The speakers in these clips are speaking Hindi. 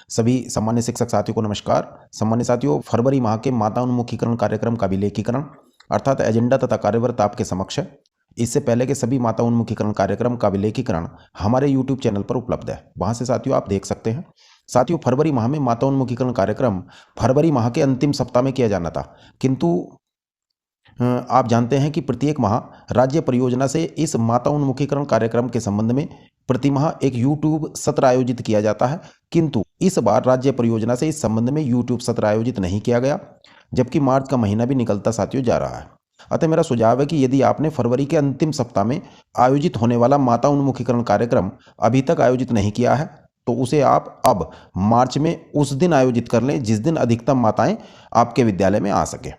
सभी सामान्य शिक्षक साथियों को नमस्कार। सामान्य साथियों, फरवरी माह के माता उन्मुखीकरण कार्यक्रम का विलेखीकरण अर्थात एजेंडा तथा कार्यव्रत आपके समक्ष है। इससे पहले के सभी माता उन्मुखीकरण कार्यक्रम का विलेखीकरण हमारे YouTube चैनल पर उपलब्ध है, वहां से साथियों आप देख सकते हैं। साथियों, फरवरी माह में माता उन्मुखीकरण कार्यक्रम फरवरी माह के अंतिम सप्ताह में किया जाना था, किंतु आप जानते हैं कि प्रत्येक माह राज्य परियोजना से इस माता उन्मुखीकरण कार्यक्रम के संबंध में प्रतिमाह एक YouTube सत्र आयोजित किया जाता है, किंतु इस बार राज्य परियोजना से इस संबंध में YouTube सत्र आयोजित नहीं किया गया, जबकि मार्च का महीना भी निकलता साथियों जा रहा है। अतः मेरा सुझाव है कि यदि आपने फरवरी के अंतिम सप्ताह में आयोजित होने वाला माता उन्मुखीकरण कार्यक्रम अभी तक आयोजित नहीं किया है, तो उसे आप अब मार्च में उस दिन आयोजित कर लें जिस दिन अधिकतम माताएं आपके विद्यालय में आ सके।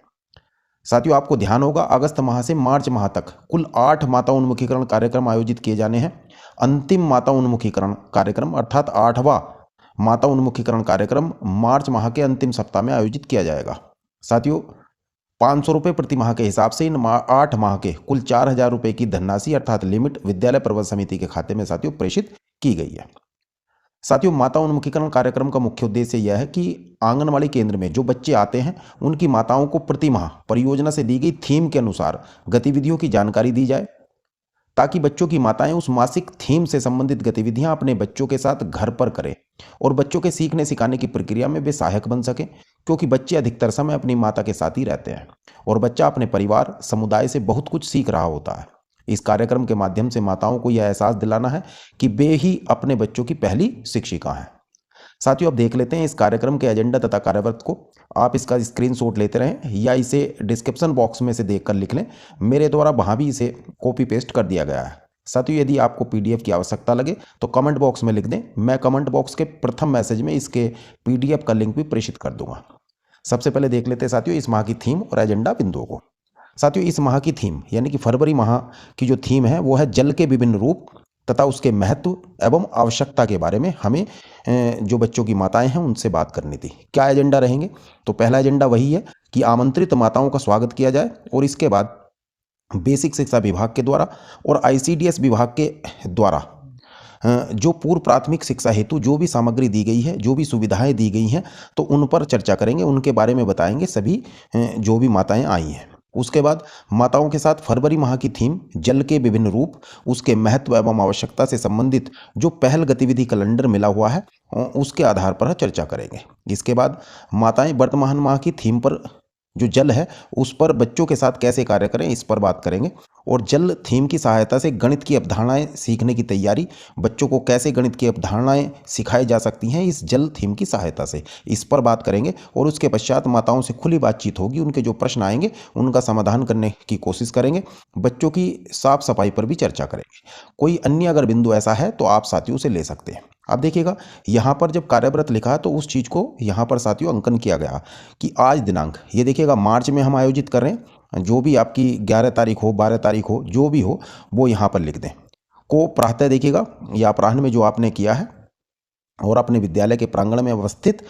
साथियों, आपको ध्यान होगा अगस्त माह से मार्च माह तक कुल 8 माता उन्मुखीकरण कार्यक्रम आयोजित किए जाने हैं। अंतिम माता उन्मुखीकरण कार्यक्रम अर्थात 8वां माता उन्मुखीकरण कार्यक्रम मार्च माह के अंतिम सप्ताह में आयोजित किया जाएगा। साथियों, 500 रुपये प्रति माह के हिसाब से इन 8 माह के कुल 4000 रुपये की धनराशि अर्थात लिमिट विद्यालय प्रबंधन समिति के खाते में साथियों प्रेषित की गई है। साथियों, माता उन्मुखीकरण कार्यक्रम का मुख्य उद्देश्य यह है कि आंगनवाड़ी केंद्र में जो बच्चे आते हैं उनकी माताओं को प्रति माह परियोजना से दी गई थीम के अनुसार गतिविधियों की जानकारी दी जाए, ताकि बच्चों की माताएं उस मासिक थीम से संबंधित गतिविधियां अपने बच्चों के साथ घर पर करें और बच्चों के सीखने सिखाने की प्रक्रिया में वे सहायक बन सकें, क्योंकि बच्चे अधिकतर समय अपनी माता के साथ ही रहते हैं और बच्चा अपने परिवार समुदाय से बहुत कुछ सीख रहा होता है। इस कार्यक्रम के माध्यम से माताओं को यह एहसास दिलाना है कि वे ही अपने बच्चों की पहली शिक्षिका हैं। साथियों, अब देख लेते हैं इस कार्यक्रम के एजेंडा तथा कार्यव्रत को। आप इसका स्क्रीनशॉट लेते रहें या इसे डिस्क्रिप्शन बॉक्स में से देखकर लिख लें, मेरे द्वारा वहां भी इसे कॉपी पेस्ट कर दिया गया है। साथियों, यदि आपको PDF की आवश्यकता लगे तो कमेंट बॉक्स में लिख दें, मैं कमेंट बॉक्स के प्रथम मैसेज में इसके PDF का लिंक भी प्रेषित कर दूंगा। सबसे पहले देख लेते हैं साथियों इस माह की थीम और एजेंडा बिंदुओं को। साथियों, इस माह की थीम यानी कि फरवरी माह की जो थीम है वो है जल के विभिन्न रूप तथा उसके महत्व एवं आवश्यकता के बारे में हमें जो बच्चों की माताएं हैं उनसे बात करनी थी। क्या एजेंडा रहेंगे? तो पहला एजेंडा वही है कि आमंत्रित माताओं का स्वागत किया जाए और इसके बाद बेसिक शिक्षा विभाग के द्वारा और ICDS विभाग के द्वारा जो पूर्व प्राथमिक शिक्षा हेतु जो भी सामग्री दी गई है, जो भी सुविधाएं दी गई हैं, तो उन पर चर्चा करेंगे, उनके बारे में बताएंगे सभी जो भी माताएं आई हैं। उसके बाद माताओं के साथ फरवरी माह की थीम जल के विभिन्न रूप, उसके महत्व एवं आवश्यकता से संबंधित जो पहल गतिविधि कैलेंडर मिला हुआ है उसके आधार पर चर्चा करेंगे। इसके बाद माताएं वर्तमान माह की थीम पर जो जल है उस पर बच्चों के साथ कैसे कार्य करें इस पर बात करेंगे और जल थीम की सहायता से गणित की अवधारणाएं सीखने की तैयारी, बच्चों को कैसे गणित की अवधारणाएं सिखाई जा सकती हैं इस जल थीम की सहायता से, इस पर बात करेंगे। और उसके पश्चात माताओं से खुली बातचीत होगी, उनके जो प्रश्न आएंगे उनका समाधान करने की कोशिश करेंगे। बच्चों की साफ सफाई पर भी चर्चा करेंगे। कोई अन्य अगर बिंदु ऐसा है तो आप साथियों से ले सकते हैं। आप देखिएगा यहाँ पर जब कार्यव्रत लिखा है तो उस चीज़ को यहाँ पर साथियों अंकन किया गया कि आज दिनांक, ये देखिएगा मार्च में हम आयोजित कर रहे हैं, जो भी आपकी 11 तारीख हो 12 तारीख हो जो भी हो वो यहाँ पर लिख दें। को प्रातः देखिएगा या अपराह्न में जो आपने किया है और अपने विद्यालय के प्रांगण में अवस्थित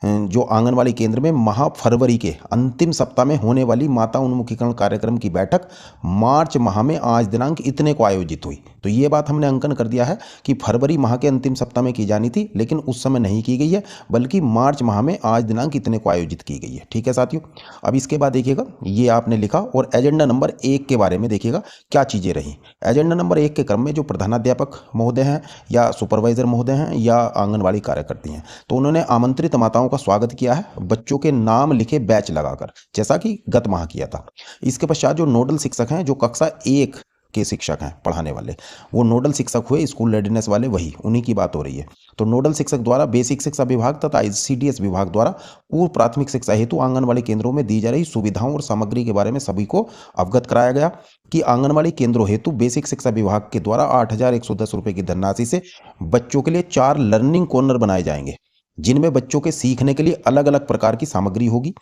जो आंगनवाड़ी केंद्र में माह फरवरी के अंतिम सप्ताह में होने वाली माता उन्मुखीकरण कार्यक्रम की बैठक मार्च माह में आज दिनांक इतने को आयोजित हुई। तो ये बात हमने अंकन कर दिया है कि फरवरी माह के अंतिम सप्ताह में की जानी थी, लेकिन उस समय नहीं की गई है, बल्कि मार्च माह में आज दिनांक इतने को आयोजित की गई है। ठीक है साथियों, अब इसके बाद देखिएगा ये आपने लिखा और एजेंडा नंबर 1 के बारे में देखिएगा क्या चीज़ें रही। एजेंडा नंबर 1 के क्रम में जो प्रधानाध्यापक महोदय हैं या सुपरवाइजर महोदय हैं या आंगनवाड़ी कार्यकर्ती हैं, तो उन्होंने आमंत्रित माताओं का स्वागत किया है बच्चों के नाम लिखे बैच लगाकर, जैसा कि गत माह किया था। इसके पश्चात जो नोडल शिक्षक हैं, जो कक्षा 1 के शिक्षक हैं पढ़ाने वाले, वो नोडल शिक्षक हुए स्कूल रेडीनेस वाले, वही उन्हीं की बात हो रही है। तो नोडल शिक्षक द्वारा बेसिक शिक्षा विभाग तथा ICDS विभाग द्वारा पूर्व प्राथमिक शिक्षा हेतु आंगनवाड़ी केंद्रों में दी जा रही सुविधाओं और सामग्री के बारे में सभी को अवगत कराया गया कि आंगनवाड़ी केंद्रों हेतु बेसिक शिक्षा विभाग के द्वारा 8110 रुपये की धनराशि से बच्चों के लिए 4 लर्निंग कॉर्नर बनाए जाएंगे, जिनमें बच्चों के सीखने के लिए अलग अलग प्रकार की सामग्री होगी।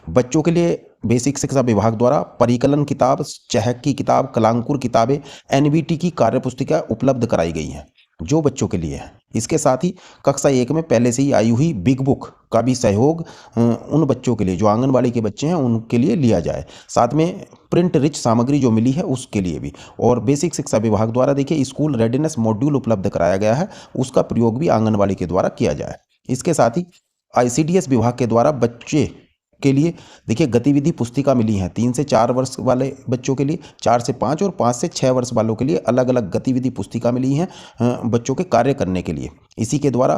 बच्चों के लिए बेसिक शिक्षा विभाग द्वारा परिकलन किताब, चहक की किताब, कलांकुर किताबें, NVT की कार्य पुस्तिका उपलब्ध कराई गई हैं जो बच्चों के लिए है। इसके साथ ही कक्षा 1 में पहले से ही आई हुई बिग बुक का भी सहयोग उन बच्चों के लिए जो आंगनवाड़ी के बच्चे हैं उनके लिए लिया जाए। साथ में प्रिंट रिच सामग्री जो मिली है उसके लिए भी। और बेसिक शिक्षा विभाग द्वारा देखिए स्कूल रेडीनेस मॉड्यूल उपलब्ध कराया गया है, उसका प्रयोग भी आंगनवाड़ी के द्वारा किया जाए। इसके साथ ही आईसीडीएस विभाग के द्वारा बच्चे के लिए देखिए गतिविधि पुस्तिका मिली है 3 से 4 वर्ष वाले बच्चों के लिए, 4 से 5 और 5 से 6 वर्ष वालों के लिए अलग अलग गतिविधि पुस्तिका मिली है बच्चों के कार्य करने के लिए। इसी के द्वारा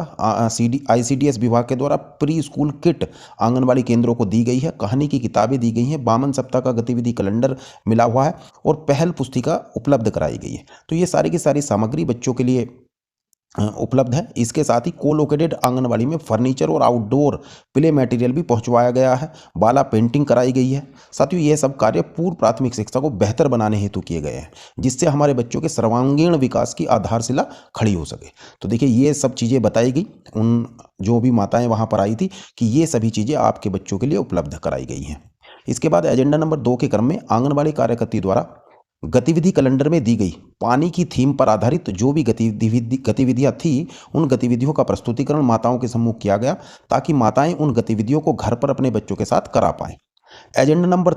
आईसीडीएस विभाग के द्वारा प्री स्कूल किट आंगनबाड़ी केंद्रों को दी गई है, कहानी की किताबें दी गई हैं, 52 सप्ताह का गतिविधि कैलेंडर मिला हुआ है और पहल पुस्तिका उपलब्ध कराई गई है। तो ये सारी की सारी सामग्री बच्चों के लिए उपलब्ध है। इसके साथ ही कोलोकेटेड आंगनबाड़ी में फर्नीचर और आउटडोर प्ले मटेरियल भी पहुंचवाया गया है, बाला पेंटिंग कराई गई है। साथियों ये सब कार्य पूर्व प्राथमिक शिक्षा को बेहतर बनाने हेतु किए गए हैं, जिससे हमारे बच्चों के सर्वांगीण विकास की आधारशिला खड़ी हो सके। तो देखिए ये सब चीज़ें बताई गई उन जो भी माताएं वहां पर आई थी कि ये सभी चीज़ें आपके बच्चों के लिए उपलब्ध कराई गई हैं। इसके बाद एजेंडा नंबर 2 के क्रम में आंगनबाड़ी कार्यकर्ती द्वारा गतिविधि कैलेंडर में दी गई पानी की थीम पर आधारित जो भी गतिविधियां थी उन गतिविधियों का प्रस्तुतिकरण माताओं के सम्मुख किया गया, ताकि माताएं उन गतिविधियों को घर पर अपने बच्चों के साथ करा पाएं। एजेंडा नंबर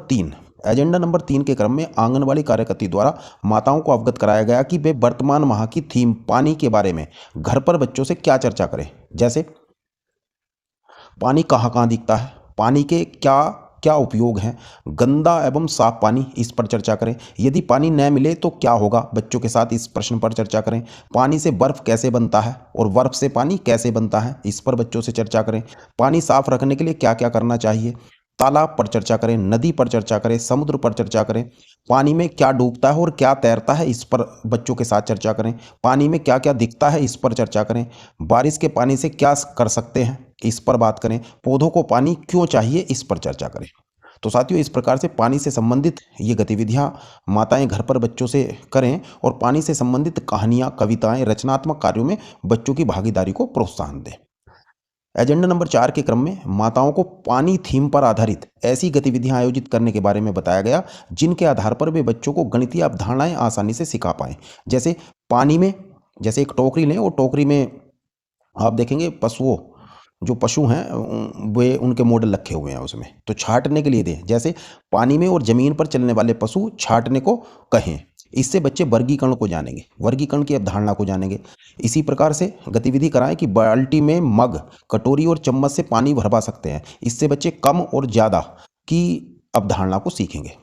3 के क्रम में आंगनबाड़ी कार्यकर्ती द्वारा माताओं को अवगत कराया गया कि वे वर्तमान माह की थीम पानी के बारे में घर पर बच्चों से क्या चर्चा करें, जैसे पानी कहाँ कहाँ दिखता है, पानी के क्या क्या उपयोग हैं, गंदा एवं साफ पानी, इस पर चर्चा करें। यदि पानी न मिले तो क्या होगा, बच्चों के साथ इस प्रश्न पर चर्चा करें। पानी से बर्फ कैसे बनता है और बर्फ से पानी कैसे बनता है, इस पर बच्चों से चर्चा करें। पानी साफ रखने के लिए क्या क्या करना चाहिए, तालाब पर चर्चा करें, नदी पर चर्चा करें, समुद्र पर चर्चा करें। पानी में क्या डूबता है और क्या तैरता है, इस पर बच्चों के साथ चर्चा करें। पानी में क्या क्या दिखता है, इस पर चर्चा करें। बारिश के पानी से क्या कर सकते हैं, इस पर बात करें। पौधों को पानी क्यों चाहिए, इस पर चर्चा करें। तो साथियों इस प्रकार से पानी से संबंधित ये गतिविधियां माताएं घर पर बच्चों से करें और पानी से संबंधित कहानियां, कविताएं, रचनात्मक कार्यों में बच्चों की भागीदारी को प्रोत्साहन दें। एजेंडा नंबर 4 के क्रम में माताओं को पानी थीम पर आधारित ऐसी गतिविधियां आयोजित करने के बारे में बताया गया जिनके आधार पर वे बच्चों को गणितीय अवधारणाएं आसानी से सिखा पाएं। जैसे पानी में, जैसे एक टोकरी लें और टोकरी में आप देखेंगे पशुओं जो पशु हैं वे उनके मॉडल रखे हुए हैं उसमें, तो छांटने के लिए दें। जैसे पानी में और जमीन पर चलने वाले पशु छांटने को कहें, इससे बच्चे वर्गीकरण को जानेंगे, वर्गीकरण की अवधारणा को जानेंगे। इसी प्रकार से गतिविधि कराएं कि बाल्टी में मग, कटोरी और चम्मच से पानी भरवा सकते हैं, इससे बच्चे कम और ज़्यादा की अवधारणा को सीखेंगे।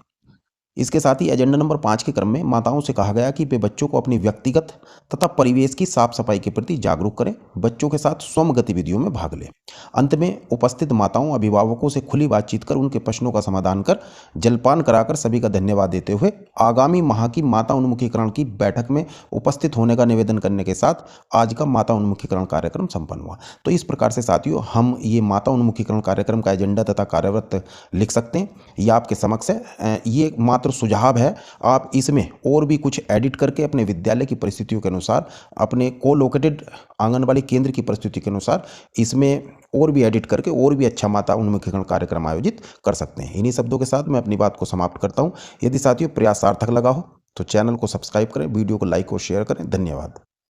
इसके साथ ही एजेंडा नंबर 5 के क्रम में माताओं से कहा गया कि वे बच्चों को अपनी व्यक्तिगत तथा परिवेश की साफ सफाई के प्रति जागरूक करें, बच्चों के साथ स्वयं गतिविधियों में भाग लें। अंत में उपस्थित माताओं अभिभावकों से खुली बातचीत कर उनके प्रश्नों का समाधान कर जलपान कराकर सभी का धन्यवाद देते हुए आगामी माह की माता उन्मुखीकरण की बैठक में उपस्थित होने का निवेदन करने के साथ आज का माता उन्मुखीकरण कार्यक्रम संपन्न हुआ। तो इस प्रकार से साथियों हम ये माता उन्मुखीकरण कार्यक्रम का एजेंडा तथा कार्यव्रत लिख सकते हैं। ये आपके समक्ष है, ये मात्र सुझाव है। आप इसमें और भी कुछ एडिट करके अपने विद्यालय की परिस्थितियों के अनुसार, अपने कोलोकेटेड आंगनबाड़ी केंद्र की परिस्थिति के अनुसार इसमें और भी एडिट करके और भी अच्छा माता उन्मुखीकरण कार्यक्रम आयोजित कर सकते हैं। इन्हीं शब्दों के साथ मैं अपनी बात को समाप्त करता हूं। यदि साथियों प्रयास सार्थक लगा हो तो चैनल को सब्सक्राइब करें, वीडियो को लाइक और शेयर करें। धन्यवाद।